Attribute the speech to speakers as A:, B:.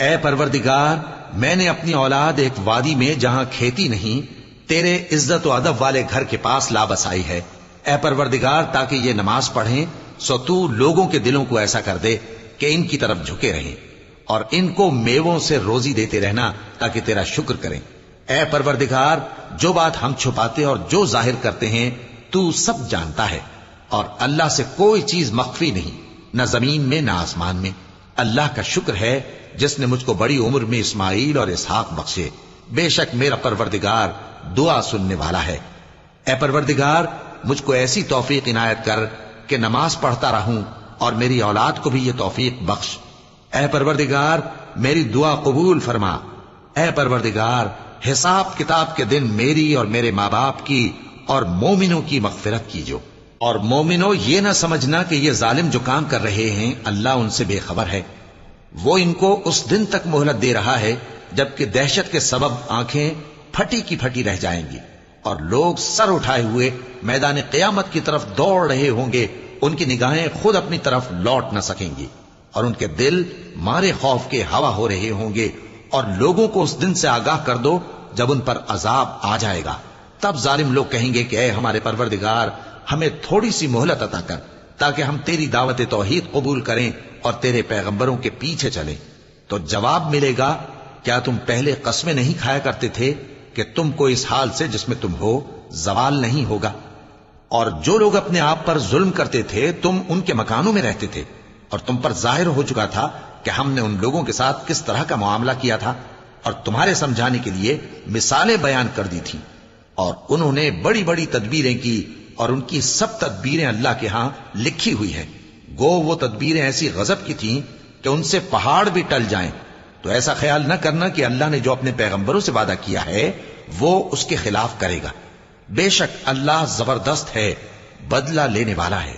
A: اے پروردگار، میں نے اپنی اولاد ایک وادی میں جہاں کھیتی نہیں تیرے عزت و ادب والے گھر کے پاس لا بسائی ہے۔ اے پروردگار، تاکہ یہ نماز پڑھیں سو تو لوگوں کے دلوں کو ایسا کر دے کہ ان کی طرف جھکے رہیں، اور ان کو میووں سے روزی دیتے رہنا تاکہ تیرا شکر کریں۔ اے پروردگار، جو بات ہم چھپاتے اور جو ظاہر کرتے ہیں تو سب جانتا ہے، اور اللہ سے کوئی چیز مخفی نہیں، نہ زمین میں نہ آسمان میں۔ اللہ کا شکر ہے جس نے مجھ کو بڑی عمر میں اسماعیل اور اسحاق بخشے، بے شک میرا پروردگار دعا سننے والا ہے۔ اے پروردگار، مجھ کو ایسی توفیق عنایت کر کہ نماز پڑھتا رہوں، اور میری اولاد کو بھی یہ توفیق بخش۔ اے پروردگار، میری دعا قبول فرما۔ اے پروردگار، حساب کتاب کے دن میری اور میرے ماں باپ کی اور مومنوں کی مغفرت کیجو۔ اور مومنوں، یہ نہ سمجھنا کہ یہ ظالم جو کام کر رہے ہیں اللہ ان سے بے خبر ہے، وہ ان کو اس دن تک مہلت دے رہا ہے جبکہ دہشت کے سبب آنکھیں پھٹی کی پھٹی رہ جائیں گی، اور لوگ سر اٹھائے ہوئے میدان قیامت کی طرف دوڑ رہے ہوں گے، ان کی نگاہیں خود اپنی طرف لوٹ نہ سکیں گی، اور ان کے دل مارے خوف کے ہوا ہو رہے ہوں گے۔ اور لوگوں کو اس دن سے آگاہ کر دو جب ان پر عذاب آ جائے گا، تب ظالم لوگ کہیں گے کہ اے ہمارے پروردگار، ہمیں تھوڑی سی مہلت عطا کر تاکہ ہم تیری دعوت توحید قبول کریں اور تیرے پیغمبروں کے پیچھے چلیں۔ تو جواب ملے گا، کیا تم پہلے قسمیں نہیں کھایا کرتے تھے کہ تم کو اس حال سے جس میں تم ہو زوال نہیں ہوگا؟ اور جو لوگ اپنے آپ پر ظلم کرتے تھے تم ان کے مکانوں میں رہتے تھے، اور تم پر ظاہر ہو چکا تھا کہ ہم نے ان لوگوں کے ساتھ کس طرح کا معاملہ کیا تھا، اور تمہارے سمجھانے کے لیے مثالیں بیان کر دی تھی، اور انہوں نے بڑی بڑی تدبیریں کی، اور ان کی سب تدبیریں اللہ کے ہاں لکھی ہوئی ہیں۔ گو وہ تدبیریں ایسی غضب کی تھیں کہ ان سے پہاڑ بھی ٹل جائیں۔ تو ایسا خیال نہ کرنا کہ اللہ نے جو اپنے پیغمبروں سے وعدہ کیا ہے وہ اس کے خلاف کرے گا، بے شک اللہ زبردست ہے، بدلہ لینے والا ہے۔